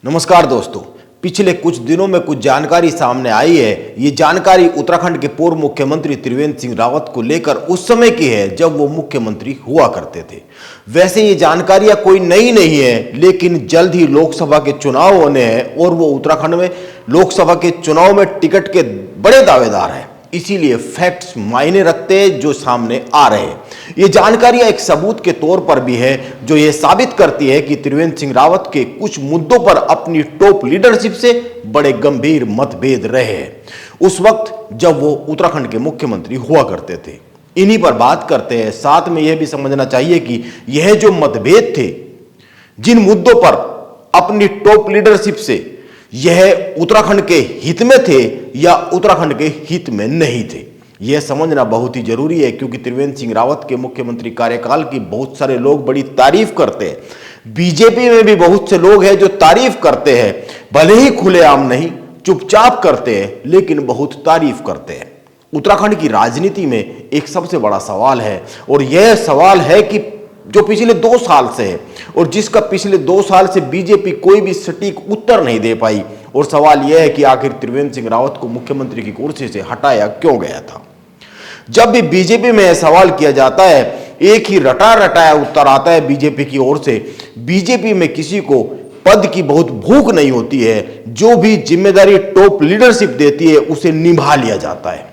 नमस्कार दोस्तों, पिछले कुछ दिनों में कुछ जानकारी सामने आई है। ये जानकारी उत्तराखंड के पूर्व मुख्यमंत्री त्रिवेंद्र सिंह रावत को लेकर उस समय की है जब वो मुख्यमंत्री हुआ करते थे। वैसे ये जानकारियां कोई नई नहीं है, लेकिन जल्द ही लोकसभा के चुनाव होने हैं और वो उत्तराखंड में लोकसभा के चुनाव में टिकट के बड़े दावेदार हैं। इसीलिए फैक्ट्स मायने रखते हैं जो सामने आ रहे हैं। ये जानकारियां एक सबूत के तौर पर भी है जो ये साबित करती है कि त्रिवेंद्र सिंह रावत के कुछ मुद्दों पर अपनी टॉप लीडरशिप से बड़े गंभीर मतभेद रहे हैं उस वक्त जब वो उत्तराखंड के मुख्यमंत्री हुआ करते थे। इन्हीं पर बात करते हैं। साथ में यह भी समझना चाहिए कि यह जो मतभेद थे, जिन मुद्दों पर अपनी टॉप लीडरशिप से यह उत्तराखंड के हित में थे या उत्तराखंड के हित में नहीं थे, यह समझना बहुत ही जरूरी है। क्योंकि त्रिवेंद्र सिंह रावत के मुख्यमंत्री कार्यकाल की बहुत सारे लोग बड़ी तारीफ करते हैं। बीजेपी में भी बहुत से लोग हैं जो तारीफ करते हैं, भले ही खुलेआम नहीं, चुपचाप करते हैं, लेकिन बहुत तारीफ करते हैं। उत्तराखंड की राजनीति में एक सबसे बड़ा सवाल है और यह सवाल है कि जो पिछले 2 साल से है और जिसका पिछले 2 साल से बीजेपी कोई भी सटीक उत्तर नहीं दे पाई। और सवाल यह है कि आखिर त्रिवेंद्र सिंह रावत को मुख्यमंत्री की कुर्सी से हटाया क्यों गया था। जब भी बीजेपी में यह सवाल किया जाता है, एक ही रटा रटाया उत्तर आता है बीजेपी की ओर से। बीजेपी में किसी को पद की बहुत भूख नहीं होती है, जो भी जिम्मेदारी टॉप लीडरशिप देती है उसे निभा लिया जाता है।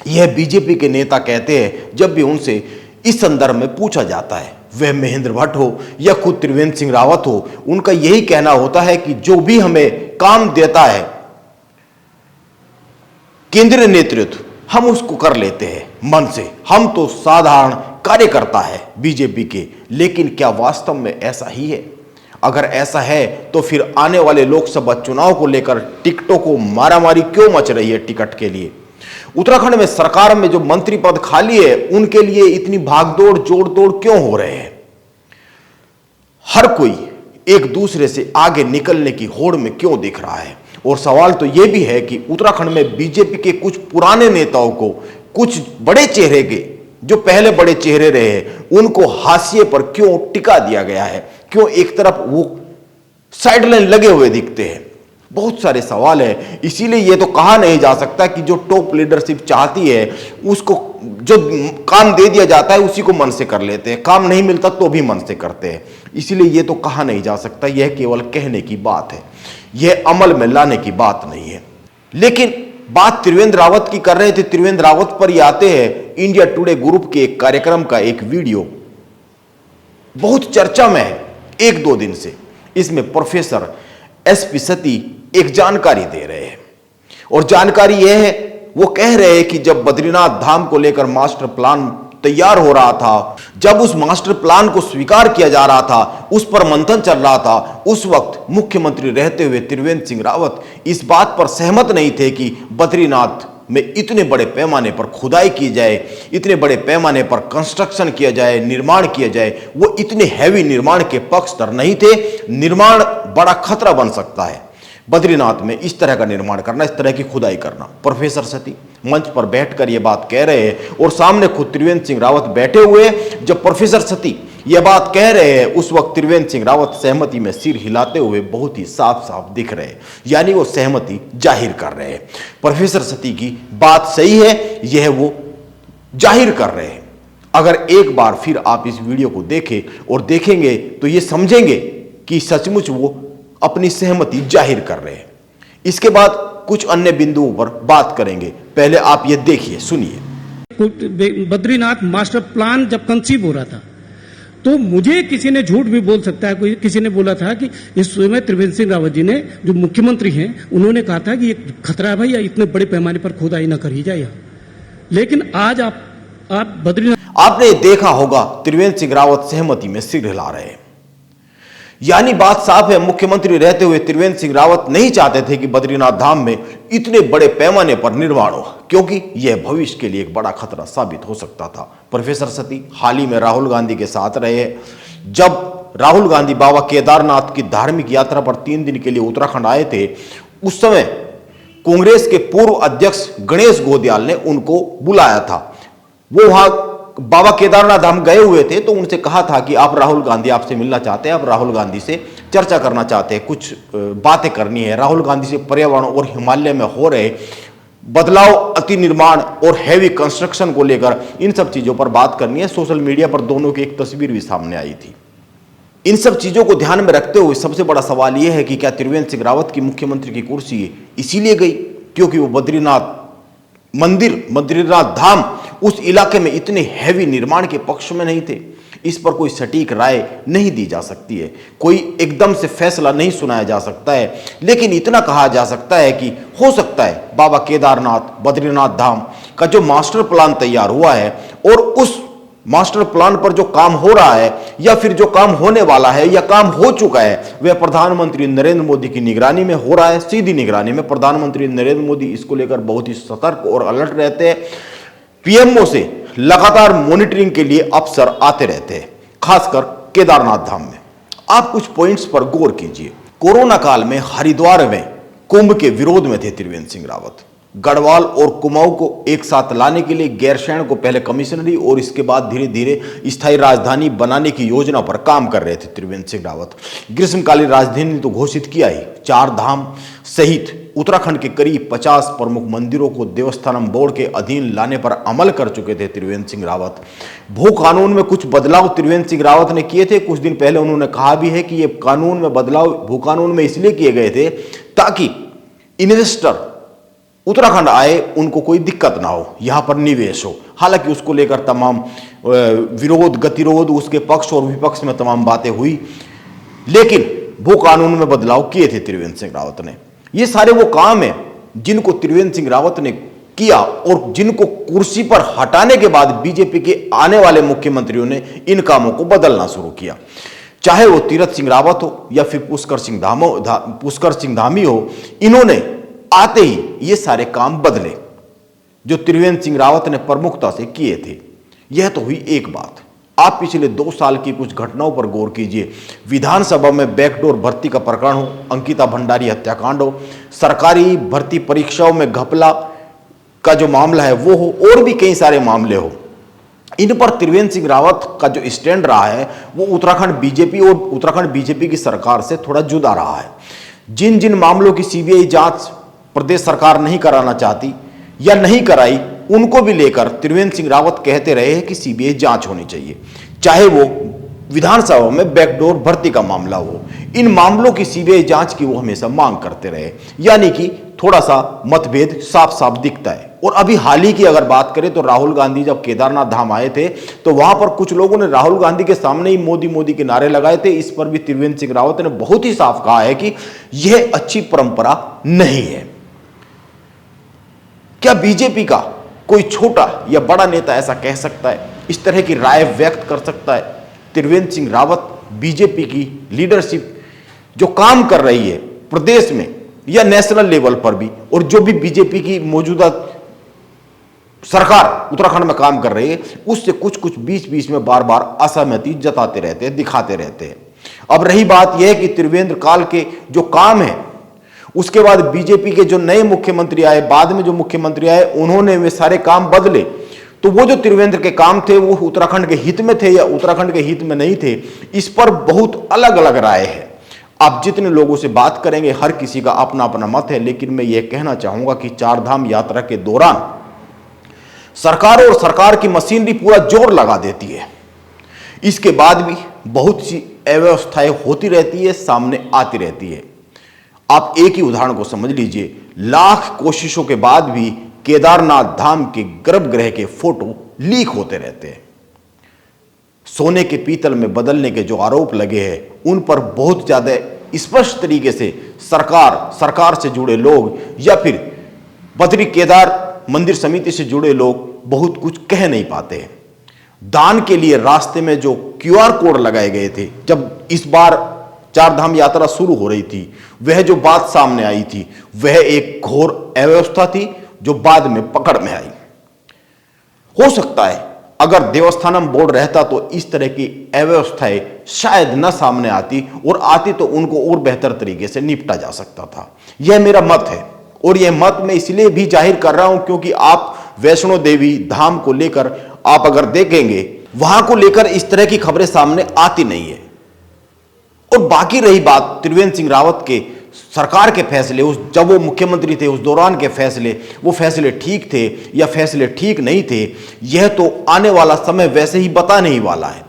यह बीजेपी के नेता कहते हैं जब भी उनसे इस संदर्भ में पूछा जाता है। वह महेंद्र भट्ट हो या खुद त्रिवेंद्र सिंह रावत हो, उनका यही कहना होता है कि जो भी हमें काम देता है केंद्रीय नेतृत्व, हम उसको कर लेते हैं मन से। हम तो साधारण कार्यकर्ता है बीजेपी के। लेकिन क्या वास्तव में ऐसा ही है? अगर ऐसा है तो फिर आने वाले लोकसभा चुनाव को लेकर टिकटों को मारामारी क्यों मच रही है टिकट के लिए? उत्तराखंड में सरकार में जो मंत्री पद खाली है उनके लिए इतनी भागदौड़ जोड़ तोड़ क्यों हो रहे हैं? हर कोई एक दूसरे से आगे निकलने की होड़ में क्यों दिख रहा है? और सवाल तो यह भी है कि उत्तराखंड में बीजेपी के कुछ पुराने नेताओं को, कुछ बड़े चेहरे के जो पहले बड़े चेहरे रहे हैं, उनको हाशिए पर क्यों टिका दिया गया है? क्यों एक तरफ वो साइडलाइन लगे हुए दिखते हैं? बहुत सारे सवाल है। इसीलिए यह तो कहा नहीं जा सकता कि जो टॉप लीडरशिप चाहती है उसको जो काम दे दिया जाता है उसी को मन से कर लेते हैं, काम नहीं मिलता तो भी मन से करते हैं। इसीलिए यह तो कहा नहीं जा सकता, यह केवल कहने की बात है, यह अमल में लाने की बात नहीं है। लेकिन बात त्रिवेंद्र रावत की कर रहे थे। त्रिवेंद्र रावत पर ही आते हैं। इंडिया टुडे ग्रुप के एक कार्यक्रम का एक वीडियो बहुत चर्चा में है 1-2 दिन से। इसमें प्रोफेसर एसपी सती एक जानकारी दे रहे हैं और जानकारी यह है, वो कह रहे हैं कि जब बद्रीनाथ धाम को लेकर मास्टर प्लान तैयार हो रहा था, जब उस मास्टर प्लान को स्वीकार किया जा रहा था, उस पर मंथन चल रहा था, उस वक्त मुख्यमंत्री रहते हुए त्रिवेंद्र सिंह रावत इस बात पर सहमत नहीं थे कि बद्रीनाथ में इतने बड़े पैमाने पर खुदाई की जाए, इतने बड़े पैमाने पर कंस्ट्रक्शन किया जाए, निर्माण किया जाए। वो इतने हैवी निर्माण के पक्षधर नहीं थे। निर्माण बड़ा खतरा बन सकता है बद्रीनाथ में इस तरह का निर्माण करना, इस तरह की खुदाई करना। प्रोफेसर सती मंच पर बैठकर यह बात कह रहे हैं और सामने खुद त्रिवेंद्र सिंह रावत बैठे हुए हैं। जब प्रोफेसर सती यह बात कह रहे हैं उस वक्त त्रिवेंद्र सिंह रावत सहमति में सिर हिलाते हुए बहुत ही साफ साफ दिख रहे हैं, यानी वो सहमति जाहिर कर रहे हैं। प्रोफेसर सती की बात सही है, यह वो जाहिर कर रहे हैं। अगर एक बार फिर आप इस वीडियो को देखें और देखेंगे तो ये समझेंगे कि सचमुच वो अपनी सहमति जाहिर कर रहे हैं। इसके बाद कुछ अन्य बिंदुओं पर बात करेंगे। पहले आप ये देखिए, सुनिए। बद्रीनाथ मास्टर प्लान जब कंसीव हो रहा था तो मुझे किसी ने झूठ भी बोल सकता है, कोई किसी ने बोला था कि इस समय त्रिवेंद्र सिंह रावत जी ने, जो मुख्यमंत्री हैं, उन्होंने कहा था कि ये खतरा है भाई, या इतने बड़े पैमाने पर खुदाई न करी जाए। लेकिन आज आप बद्रीनाथ, आपने देखा होगा त्रिवेंद्र सिंह रावत सहमति में सिर हिला रहे हैं। यानी बात साफ है, मुख्यमंत्री रहते हुए त्रिवेंद्र सिंह रावत नहीं चाहते थे कि बद्रीनाथ धाम में इतने बड़े पैमाने पर निर्माण हो, क्योंकि यह भविष्य के लिए एक बड़ा खतरा साबित हो सकता था। प्रोफेसर सती हाल ही में राहुल गांधी के साथ रहे हैं। जब राहुल गांधी बाबा केदारनाथ की धार्मिक यात्रा पर 3 दिन के लिए उत्तराखंड आए थे, उस समय कांग्रेस के पूर्व अध्यक्ष गणेश गोदियाल ने उनको बुलाया था। वो वहां बाबा केदारनाथ धाम गए हुए थे तो उनसे कहा था कि आप राहुल गांधी आपसे मिलना चाहते हैं, आप राहुल गांधी से चर्चा करना चाहते हैं, कुछ बातें करनी है। राहुल गांधी से पर्यावरण और हिमालय में हो रहे बदलाव, अति निर्माण और हैवी कंस्ट्रक्शन को लेकर इन सब चीजों पर बात करनी है। सोशल मीडिया पर दोनों की एक तस्वीर भी सामने आई थी। इन सब चीजों को ध्यान में रखते हुए सबसे बड़ा सवाल यह है कि क्या त्रिवेंद्र सिंह रावत की मुख्यमंत्री की कुर्सी इसीलिए गई क्योंकि वो बद्रीनाथ मंदिर, बद्रीनाथ धाम उस इलाके में इतने हैवी निर्माण के पक्ष में नहीं थे? इस पर कोई सटीक राय नहीं दी जा सकती है, कोई एकदम से फैसला नहीं सुनाया जा सकता है, लेकिन इतना कहा जा सकता है कि हो सकता है बाबा केदारनाथ, बद्रीनाथ धाम का जो मास्टर प्लान तैयार हुआ है और उस मास्टर प्लान पर जो काम हो रहा है या फिर जो काम होने वाला है या काम हो चुका है, वह प्रधानमंत्री नरेंद्र मोदी की निगरानी में हो रहा है, सीधी निगरानी में। प्रधानमंत्री नरेंद्र मोदी इसको लेकर बहुत ही सतर्क और अलर्ट रहते हैं। पीएमओ से लगातार मॉनिटरिंग के लिए अफसर आते रहते हैं, खासकर केदारनाथ धाम में। आप कुछ पॉइंट्स पर गौर कीजिए। कोरोना काल में हरिद्वार में कुंभ के विरोध में थे त्रिवेंद्र सिंह रावत। गढ़वाल और कुमाऊं को एक साथ लाने के लिए गैरसैंण को पहले कमिश्नरी और इसके बाद धीरे धीरे स्थायी राजधानी बनाने की योजना पर काम कर रहे थे त्रिवेंद्र सिंह रावत। ग्रीष्मकालीन राजधानी तो घोषित किया ही, 4 धाम सहित उत्तराखंड के करीब 50 प्रमुख मंदिरों को देवस्थानम बोर्ड के अधीन लाने पर अमल कर चुके थे त्रिवेंद्र सिंह रावत। भू कानून में कुछ बदलाव त्रिवेंद्र सिंह रावत ने किए थे। कुछ दिन पहले उन्होंने कहा भी है कि ये कानून में बदलाव भू कानून में इसलिए किए गए थे ताकि इन्वेस्टर उत्तराखंड आए, उनको कोई दिक्कत ना हो, यहां पर निवेश हो। हालांकि उसको लेकर तमाम विरोध, गतिरोध, उसके पक्ष और विपक्ष में तमाम बातें हुई, लेकिन भू कानून में बदलाव किए थे त्रिवेंद्र सिंह रावत ने। ये सारे वो काम हैं जिनको त्रिवेंद्र सिंह रावत ने किया और जिनको कुर्सी पर हटाने के बाद बीजेपी के आने वाले मुख्यमंत्रियों ने इन कामों को बदलना शुरू किया। चाहे वो तीरथ सिंह रावत हो या फिर पुष्कर सिंह धामी हो, इन्होंने आते ही ये सारे काम बदले जो त्रिवेंद्र सिंह रावत ने प्रमुखता से किए थे। यह तो हुई एक बात। आप पिछले 2 साल की कुछ घटनाओं पर गौर कीजिए। विधानसभा में बैकडोर भर्ती का प्रकरण हो, अंकिता भंडारी हत्याकांड हो, सरकारी भर्ती परीक्षाओं में घपला का जो मामला है वो हो, और भी कई सारे मामले हो, इन पर त्रिवेंद्र सिंह रावत का जो स्टैंड रहा है वो उत्तराखंड बीजेपी और उत्तराखंड बीजेपी की सरकार से थोड़ा जुदा रहा है। जिन जिन मामलों की सीबीआई जांच प्रदेश सरकार नहीं कराना चाहती या नहीं कराई, उनको भी लेकर त्रिवेंद्र सिंह रावत कहते रहे हैं कि सीबीआई जांच होनी चाहिए। चाहे वो विधानसभा में बैकडोर भर्ती का मामला हो, इन मामलों की सीबीआई जांच की वो हमेशा मांग करते रहे। यानी कि थोड़ा सा मतभेद साफ साफ दिखता है। और अभी हाल ही की अगर बात करें तो राहुल गांधी जब केदारनाथ धाम आए थे तो वहां पर कुछ लोगों ने राहुल गांधी के सामने ही मोदी मोदी के नारे लगाए थे। इस पर भी त्रिवेंद्र सिंह रावत ने बहुत ही साफ कहा है कि यह अच्छी परंपरा नहीं है। क्या बीजेपी का कोई छोटा या बड़ा नेता ऐसा कह सकता है, इस तरह की राय व्यक्त कर सकता है? त्रिवेंद्र सिंह रावत बीजेपी की लीडरशिप जो काम कर रही है प्रदेश में या नेशनल लेवल पर भी, और जो भी बीजेपी की मौजूदा सरकार उत्तराखंड में काम कर रही है, उससे कुछ कुछ बीच बीच में बार बार असहमति जताते रहते हैं, दिखाते रहते हैं। अब रही बात यह है कि त्रिवेंद्र काल के जो काम है, उसके बाद बीजेपी के जो नए मुख्यमंत्री आए, बाद में जो मुख्यमंत्री आए, उन्होंने वे सारे काम बदले। तो वो जो त्रिवेंद्र के काम थे वो उत्तराखंड के हित में थे या उत्तराखंड के हित में नहीं थे, इस पर बहुत अलग अलग राय है। आप जितने लोगों से बात करेंगे, हर किसी का अपना अपना मत है। लेकिन मैं ये कहना चाहूंगा कि 4 धाम यात्रा के दौरान सरकार और सरकार की मशीनरी पूरा जोर लगा देती है। इसके बाद भी बहुत सी अव्यवस्थाएं होती रहती है, सामने आती रहती है। आप एक ही उदाहरण को समझ लीजिए। लाख कोशिशों के बाद भी केदारनाथ धाम के गर्भगृह के फोटो लीक होते रहते हैं। सोने के पीतल में बदलने के जो आरोप लगे हैं, उन पर बहुत ज्यादा स्पष्ट तरीके से सरकार से जुड़े लोग या फिर बद्री केदार मंदिर समिति से जुड़े लोग बहुत कुछ कह नहीं पाते हैं। दान के लिए रास्ते में जो QR कोड लगाए गए थे, जब इस बार 4 धाम यात्रा शुरू हो रही थी, वह जो बात सामने आई थी वह एक घोर अव्यवस्था थी जो बाद में पकड़ में आई। हो सकता है अगर देवस्थानम बोर्ड रहता तो इस तरह की अव्यवस्थाएं शायद न सामने आती, और आती तो उनको और बेहतर तरीके से निपटा जा सकता था। यह मेरा मत है, और यह मत मैं इसलिए भी जाहिर कर रहा हूं क्योंकि आप वैष्णो देवी धाम को लेकर आप अगर देखेंगे, वहां को लेकर इस तरह की खबरें सामने आती नहीं है। और बाकी रही बात त्रिवेंद्र सिंह रावत के सरकार के फैसले, उस जब वो मुख्यमंत्री थे उस दौरान के फैसले, वो फैसले ठीक थे या फैसले ठीक नहीं थे, यह तो आने वाला समय वैसे ही बताने ही वाला है।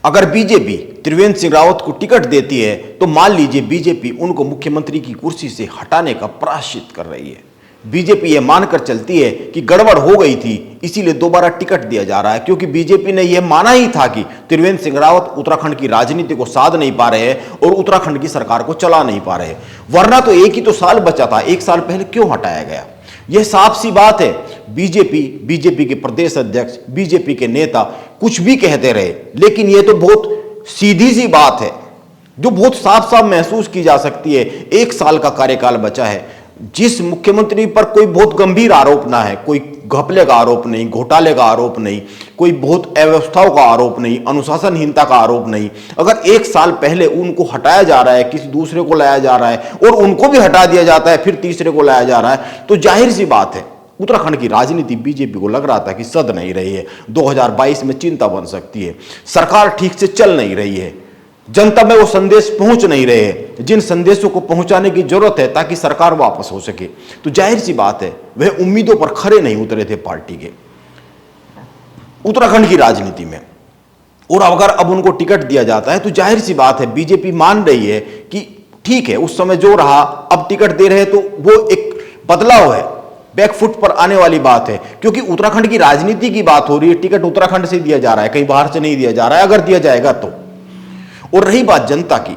अगर बीजेपी त्रिवेंद्र सिंह रावत को टिकट देती है तो मान लीजिए बीजेपी उनको मुख्यमंत्री की कुर्सी से हटाने का प्रायश्चित कर रही है। बीजेपी यह मानकर चलती है कि गड़बड़ हो गई थी, इसीलिए दोबारा टिकट दिया जा रहा है, क्योंकि बीजेपी ने यह माना ही था कि त्रिवेंद्र सिंह रावत उत्तराखंड की राजनीति को साध नहीं पा रहे हैं और उत्तराखंड की सरकार को चला नहीं पा रहे। वरना तो एक ही तो साल बचा था, एक साल पहले क्यों हटाया गया? यह साफ सी बात है। बीजेपी के प्रदेश अध्यक्ष, बीजेपी के नेता कुछ भी कहते रहे, लेकिन यह तो बहुत सीधी सी बात है जो बहुत साफ साफ महसूस की जा सकती है। एक साल का कार्यकाल बचा है। जिस मुख्यमंत्री पर कोई बहुत गंभीर आरोप ना है, कोई घपले का आरोप नहीं, घोटाले का आरोप नहीं, कोई बहुत अव्यवस्थाओं का आरोप नहीं, अनुशासनहीनता का आरोप नहीं, अगर एक साल पहले उनको हटाया जा रहा है, किसी दूसरे को लाया जा रहा है और उनको भी हटा दिया जाता है, फिर तीसरे को लाया जा रहा है, तो जाहिर सी बात है उत्तराखंड की राजनीति बीजेपी को लग रहा था कि सध नहीं रही है। 2022 में चिंता बन सकती है। सरकार ठीक से चल नहीं रही है, जनता में वो संदेश पहुंच नहीं रहे हैं जिन संदेशों को पहुंचाने की जरूरत है ताकि सरकार वापस हो सके। तो जाहिर सी बात है वह उम्मीदों पर खरे नहीं उतरे थे पार्टी के उत्तराखंड की राजनीति में। और अगर अब उनको टिकट दिया जाता है तो जाहिर सी बात है बीजेपी मान रही है कि ठीक है, उस समय जो रहा, अब टिकट दे रहे हैं तो वो एक बदलाव है, बैकफुट पर आने वाली बात है, क्योंकि उत्तराखंड की राजनीति की बात हो रही है। टिकट उत्तराखंड से दिया जा रहा है, कहीं बाहर से नहीं दिया जा रहा है, अगर दिया जाएगा तो। और रही बात जनता की,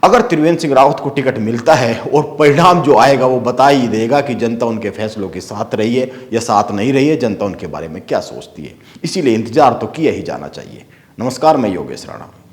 अगर त्रिवेंद्र सिंह रावत को टिकट मिलता है और परिणाम जो आएगा वो बता ही देगा कि जनता उनके फैसलों के साथ रही है या साथ नहीं रही है, जनता उनके बारे में क्या सोचती है। इसीलिए इंतजार तो किया ही जाना चाहिए। नमस्कार, मैं योगेश राणा।